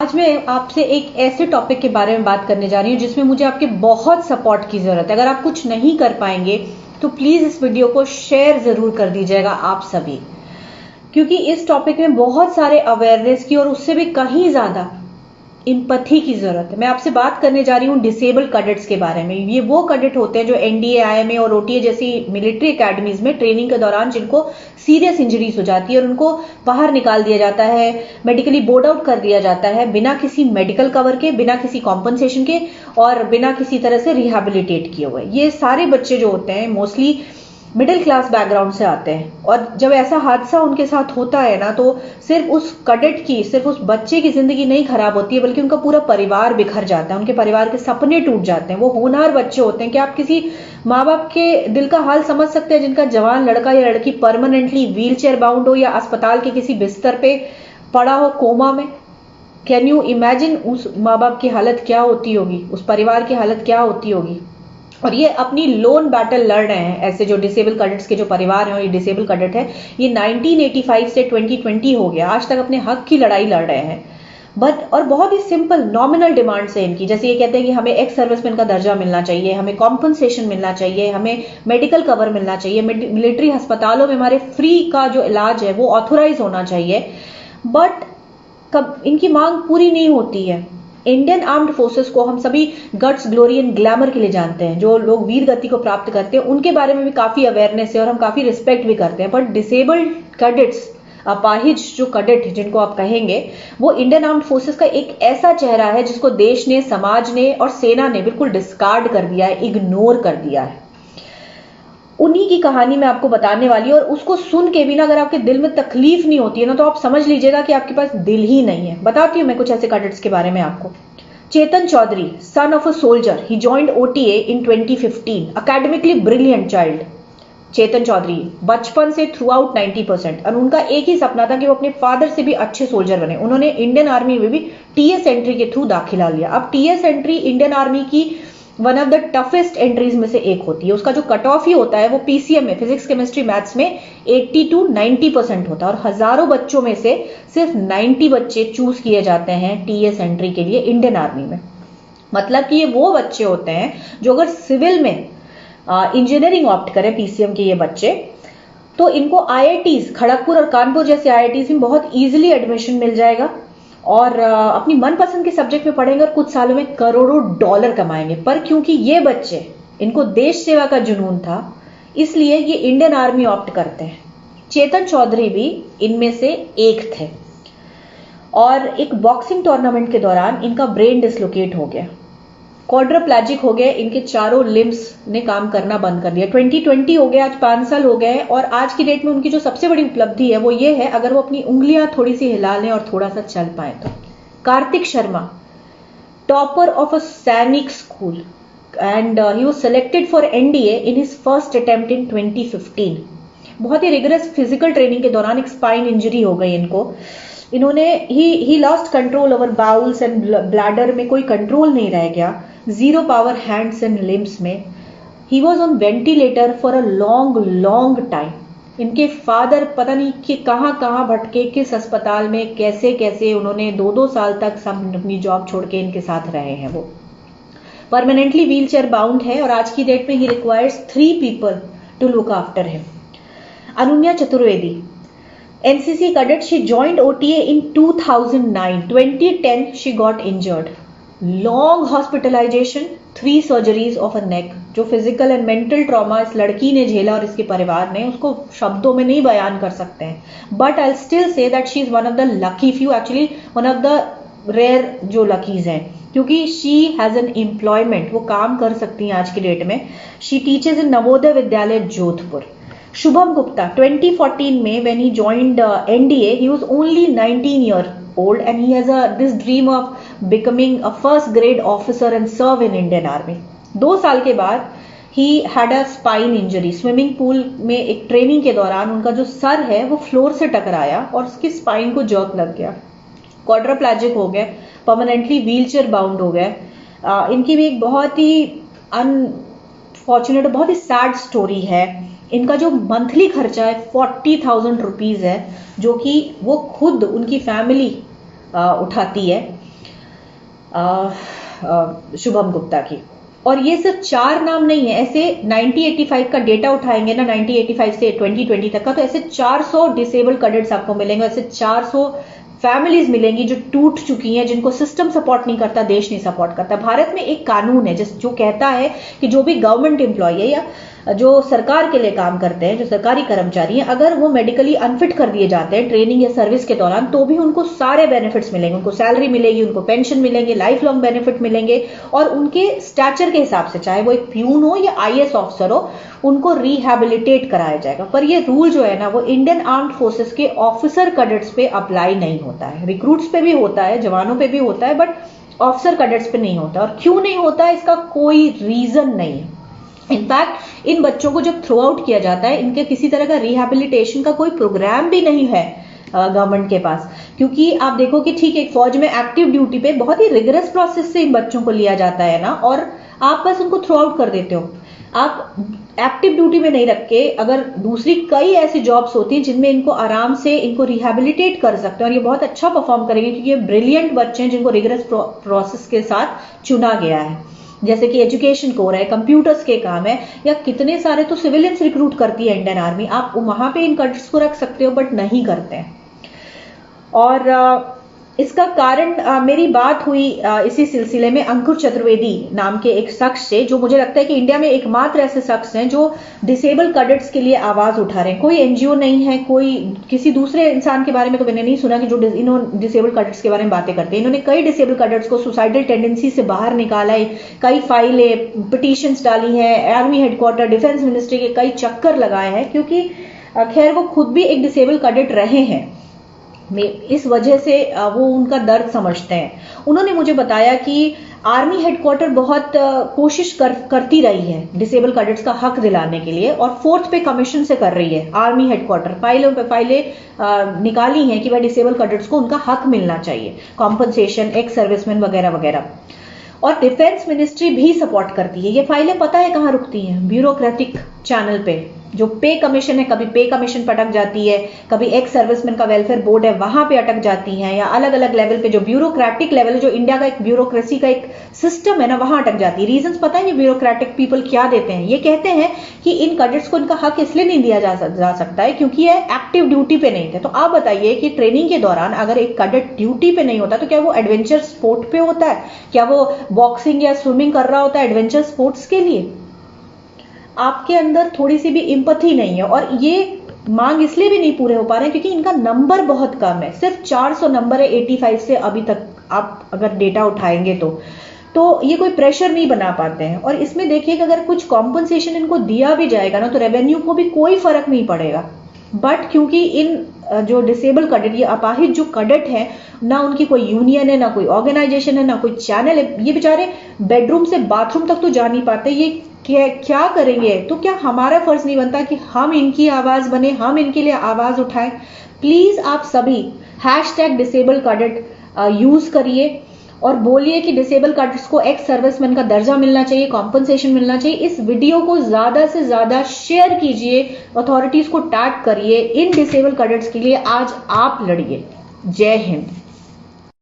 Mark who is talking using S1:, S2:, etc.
S1: आज मैं आपसे एक ऐसे टॉपिक के बारे में बात करने जा रही हूँ जिसमें मुझे आपके बहुत सपोर्ट की जरूरत है। अगर आप कुछ नहीं कर पाएंगे तो प्लीज इस वीडियो को शेयर जरूर कर दीजिएगा आप सभी, क्योंकि इस टॉपिक में बहुत सारे अवेयरनेस की और उससे भी कहीं ज्यादा एम्पैथी की जरूरत है। मैं आपसे बात करने जा रही हूँ डिसेबल्ड कैडेट्स के बारे में। ये वो कैडेट होते हैं जो एनडीए, आईएमए और ओटीए जैसी मिलिट्री एकेडमीज में ट्रेनिंग के दौरान जिनको सीरियस इंजरीज हो जाती है और उनको बाहर निकाल दिया जाता है, मेडिकली बोर्ड आउट कर दिया जाता है बिना किसी मेडिकल कवर के, बिना किसी कॉम्पनसेशन के और बिना किसी तरह से रिहेबिलिटेट किए हुए। ये सारे बच्चे जो होते हैं मोस्टली मिडिल क्लास बैकग्राउंड से आते हैं और जब ऐसा हादसा उनके साथ होता है ना, तो सिर्फ उस कैडेट की, सिर्फ उस बच्चे की जिंदगी नहीं खराब होती है बल्कि उनका पूरा परिवार बिखर जाता है, उनके परिवार के सपने टूट जाते हैं। वो होनहार बच्चे होते हैं कि आप किसी माँ बाप के दिल का हाल समझ सकते हैं जिनका जवान लड़का या लड़की परमानेंटली व्हील चेयर बाउंड हो या अस्पताल के किसी बिस्तर पे पड़ा हो कोमा में। कैन यू इमेजिन उस माँ बाप की हालत क्या होती होगी, उस परिवार की हालत क्या होती होगी। और ये अपनी लोन बैटल लड़ रहे हैं। ऐसे जो डिसेबल कैडेट्स के जो परिवार हैं और ये डिसेबल कैडेट है, ये 1985 से 2020 हो गया आज तक अपने हक की लड़ाई लड़ रहे हैं। बट और बहुत ही सिंपल नॉमिनल डिमांड्स है इनकी। जैसे ये कहते हैं कि हमें एक्स सर्विसमैन का दर्जा मिलना चाहिए, हमें कॉम्पनसेशन मिलना चाहिए, हमें मेडिकल कवर मिलना चाहिए, मिलिट्री अस्पतालों में हमारे फ्री का जो इलाज है वो ऑथोराइज होना चाहिए। बट कब इनकी मांग पूरी नहीं होती है। इंडियन आर्म्ड फोर्सेस को हम सभी गट्स, ग्लोरी एंड ग्लैमर के लिए जानते हैं। जो लोग वीर गति को प्राप्त करते हैं उनके बारे में भी काफी अवेयरनेस है और हम काफी रिस्पेक्ट भी करते हैं। बट डिसेबल्ड कैडेट्स, अपाहिज जो कैडेट जिनको आप कहेंगे, वो इंडियन आर्म्ड फोर्सेस का एक ऐसा चेहरा है जिसको देश ने, समाज ने और सेना ने बिल्कुल डिस्कार्ड कर दिया है, इग्नोर कर दिया है। उन्हीं की कहानी मैं आपको बताने वाली हूं और उसको सुन के भी ना अगर आपके दिल में तकलीफ नहीं होती है ना, तो आप समझ लीजिएगा कि आपके पास दिल ही नहीं है। बताती हूं मैं कुछ ऐसे कैडेट्स के बारे में आपको। Chetan Chaudhary, son of a soldier, he joined OTA in 2015, academically brilliant child. Chetan Chaudhary बचपन से थ्रू आउट 90% और उनका एक ही सपना था कि वो अपने फादर से भी अच्छे सोल्जर बने। उन्होंने इंडियन आर्मी में भी टीएस एंट्री के थ्रू दाखिला लिया। अब टीएस एंट्री इंडियन आर्मी की one of the toughest entries में से एक होती है। उसका जो कट ऑफ ही होता है वो पीसीएम में, फिजिक्स केमिस्ट्री मैथ्स में 80 to 90% होता है और हजारों बच्चों में से सिर्फ 90 बच्चे चूज किए जाते हैं टीएस एंट्री के लिए इंडियन आर्मी में। मतलब कि ये वो बच्चे होते हैं जो अगर सिविल में इंजीनियरिंग ऑप्ट करें, पीसीएम के ये बच्चे, तो इनको आईआईटीज खड़गपुर और कानपुर जैसे आईआईटीज में बहुत इजीली एडमिशन मिल जाएगा और अपनी मनपसंद के सब्जेक्ट में पढ़ेंगे और कुछ सालों में करोड़ों डॉलर कमाएंगे। पर क्योंकि ये बच्चे, इनको देश सेवा का जुनून था, इसलिए ये इंडियन आर्मी ऑप्ट करते हैं। चेतन चौधरी भी इनमें से एक थे और एक बॉक्सिंग टूर्नामेंट के दौरान इनका ब्रेन डिसलोकेट हो गया, क्वाड्रिप्लेजिक हो गए, इनके चारों लिम्स ने काम करना बंद कर दिया। 2020 हो गया, आज 5 साल हो गए और आज की डेट में उनकी जो सबसे बड़ी उपलब्धि है वो ये है, अगर वो अपनी उंगलियां थोड़ी सी हिला लें और थोड़ा सा चल पाए तो। Kartik Sharma, topper of a Sainik school and he was selected for NDA in his first attempt in 2015। बहुत ही रिगरस फिजिकल ट्रेनिंग के दौरान एक स्पाइन इंजरी हो गई इनको। इन्होंने he lost control over bowels and bladder में कोई कंट्रोल नहीं रह गया, zero power hands and limbs में। He was on ventilator for a long time. इनके फादर पता नहीं कि कहां भटके, किस अस्पताल में, कैसे कैसे उन्होंने 2-2 साल तक सब अपनी जॉब छोड़ के इनके साथ रहे हैं। वो परमानेंटली व्हील चेयर बाउंड है और आज की डेट में he requires 3 people to look after him. Anunya Chaturvedi, NCC cadet, she joined OTA in 2009. 2010 she got injured. Long hospitalization, 3 surgeries of a neck. जो फिजिकल एंड मेंटल ट्रॉमा इस लड़की ने झेला और इसके परिवार ने, उसको शब्दों में नहीं बयान कर सकते हैं। But I still say that she is one of the lucky few, actually one of the rare जो लकीज हैं, क्योंकि शी हैज एन एम्प्लॉयमेंट, वो काम कर सकती हैं आज की डेट में। शी टीचेज इन नवोदय विद्यालय जोधपुर। शुभम गुप्ता, 2014 में when he joined NDA, he was only 19 years old and he has this dream of becoming a first grade officer and serve in Indian Army. 2 साल के बाद he had a spine injury. Swimming pool में एक training के दौरान उनका जो sir है वो फ्लोर से टकराया और उसकी स्पाइन को जर्क लग गया, क्वाड्रिप्लेजिक हो गए, परमानेंटली व्हीलचेयर बाउंड हो गए। इनकी भी एक बहुत ही अनफॉर्चुनेट, बहुत ही सैड स्टोरी है। इनका जो मंथली खर्चा है 40,000 रुपीज है, जो कि वो खुद, उनकी फैमिली उठाती है शुभम गुप्ता की। और ये सिर्फ 4 नाम नहीं है, ऐसे 1985 का डेटा उठाएंगे ना, 1985 से 2020 तक का, तो ऐसे 400 डिसेबल्ड कैडेट्स आपको मिलेंगे, ऐसे 400 फैमिलीज मिलेंगी जो टूट चुकी हैं, जिनको सिस्टम सपोर्ट नहीं करता, देश नहीं सपोर्ट करता। भारत में एक कानून है जो कहता है कि जो भी गवर्नमेंट एम्प्लॉय है या जो सरकार के लिए काम करते हैं, जो सरकारी कर्मचारी हैं, अगर वो मेडिकली अनफिट कर दिए जाते हैं ट्रेनिंग या सर्विस के दौरान, तो भी उनको सारे बेनिफिट्स मिलेंगे, उनको सैलरी मिलेगी, उनको पेंशन मिलेंगे, लाइफ लॉन्ग बेनिफिट मिलेंगे, और उनके स्टैचर के हिसाब से, चाहे वो एक प्यून हो या IAS ऑफिसर हो, उनको रिहैबिलिटेट कराया जाएगा। पर ये रूल जो है ना, वो इंडियन आर्म्ड फोर्सेस के ऑफिसर कैडेट्स पे अप्लाई नहीं होता है। रिक्रूट्स पे भी होता है, जवानों पे भी होता है, बट ऑफिसर कैडेट्स पे नहीं होता। और क्यों नहीं होता है, इसका कोई रीजन नहीं है। इनफैक्ट इन बच्चों को जब थ्रो आउट किया जाता है, इनके किसी तरह का रिहैबिलिटेशन का कोई प्रोग्राम भी नहीं है गवर्नमेंट के पास। क्योंकि आप देखो कि ठीक है, एक फौज में एक्टिव ड्यूटी पे बहुत ही रिगरस प्रोसेस से इन बच्चों को लिया जाता है ना, और आप बस उनको थ्रो आउट कर देते हो। आप एक्टिव ड्यूटी में नहीं रख के अगर दूसरी कई ऐसी जॉब्स होती हैं जिनमें इनको आराम से इनको रिहैबिलिटेट कर सकते हैं, और ये बहुत अच्छा परफॉर्म करेंगे, क्योंकि ये ब्रिलियंट बच्चे हैं जिनको रिगरस प्रोसेस के साथ चुना गया है। जैसे कि एजुकेशन कोर है, कंप्यूटर्स के काम है, या कितने सारे तो सिविलियंस रिक्रूट करती है इंडियन आर्मी। आप वहां पे इन कैडेट्स को रख सकते हो, बट नहीं करते हैं। और इसका कारण मेरी बात हुई इसी सिलसिले में अंकुर चतुर्वेदी नाम के एक शख्स से, जो मुझे लगता है कि इंडिया में एकमात्र ऐसे शख्स हैं जो डिसेबल कैडेट्स के लिए आवाज उठा रहे हैं। कोई एनजीओ नहीं है, कोई किसी दूसरे इंसान के बारे में तो मैंने नहीं सुना कि जो इन्होंने डिसेबल कैडेट्स के बारे में बातें करते हैं। इन्होंने कई डिसेबल कैडेट्स को सुसाइडल टेंडेंसी से बाहर निकाला है, कई फाइलें, पिटीशंस डाली हैं, आर्मी हेडक्वार्टर, डिफेंस मिनिस्ट्री के कई चक्कर लगाए हैं, क्योंकि खैर वो खुद भी एक डिसेबल कैडेट रहे हैं। इस वजह से वो उनका दर्द समझते हैं। उन्होंने मुझे बताया कि आर्मी हेडक्वार्टर बहुत कोशिश करती रही है डिसेबल कैडेट्स का हक दिलाने के लिए, और 4th पे कमीशन से कर रही है आर्मी हेडक्वार्टर। फाइलों पे फाइलें निकाली हैं कि भाई डिसेबल कैडेट्स को उनका हक मिलना चाहिए, कॉम्पनसेशन, एक्स सर्विसमैन वगैरह वगैरह। और डिफेंस मिनिस्ट्री भी सपोर्ट करती है। ये फाइलें पता है कहां रुकती हैं? ब्यूरोक्रेटिक चैनल पे। जो पे कमीशन है, कभी पे कमीशन पर अटक जाती है, कभी एक्स सर्विसमैन का वेलफेयर बोर्ड है वहां पे अटक जाती हैं, या अलग अलग लेवल पे जो ब्यूरोक्रेटिक लेवल है, जो इंडिया का एक ब्यूरोक्रेसी का एक सिस्टम है ना, वहां अटक जाती है। रीजंस पता है ये ब्यूरोक्रेटिक पीपल क्या देते हैं? ये कहते हैं कि इन कैडेट्स को इनका हक इसलिए नहीं दिया जा सकता है क्योंकि ये एक्टिव ड्यूटी पे नहीं थे। तो आप बताइए कि ट्रेनिंग के दौरान अगर एक कैडेट ड्यूटी पे नहीं होता तो क्या वो एडवेंचर स्पोर्ट पे होता है? क्या वो बॉक्सिंग या स्विमिंग कर रहा होता है एडवेंचर स्पोर्ट्स के लिए? आपके अंदर थोड़ी सी भी इंपैथी नहीं है। और ये मांग इसलिए भी नहीं पूरे हो पा रहे हैं क्योंकि इनका नंबर बहुत कम है, सिर्फ 400 नंबर है 85 से अभी तक। आप अगर डेटा उठाएंगे तो ये कोई प्रेशर नहीं बना पाते हैं। और इसमें देखिए कि अगर कुछ कॉम्पनसेशन इनको दिया भी जाएगा ना, तो रेवेन्यू को भी कोई फर्क नहीं पड़ेगा। बट क्योंकि इन जो डिसेबल कैडेट, ये अपाहिज जो कैडेट है, ना उनकी कोई यूनियन है, ना कोई ऑर्गेनाइजेशन है, ना कोई चैनल है, ये बेचारे बेडरूम से बाथरूम तक तो जा नहीं पाते, ये क्या करेंगे? तो क्या हमारा फर्ज नहीं बनता कि हम इनकी आवाज बने, हम इनके लिए आवाज उठाएं? प्लीज आप सभी #डिसेबल कैडेट यूज करिए और बोलिए कि डिसेबल कैडेट्स को एक्स सर्विसमैन का दर्जा मिलना चाहिए, कॉम्पनसेशन मिलना चाहिए। इस वीडियो को ज्यादा से ज्यादा शेयर कीजिए, अथॉरिटीज को टैग करिए। इन डिसेबल कैडेट्स के लिए आज आप लड़िए। जय हिंद।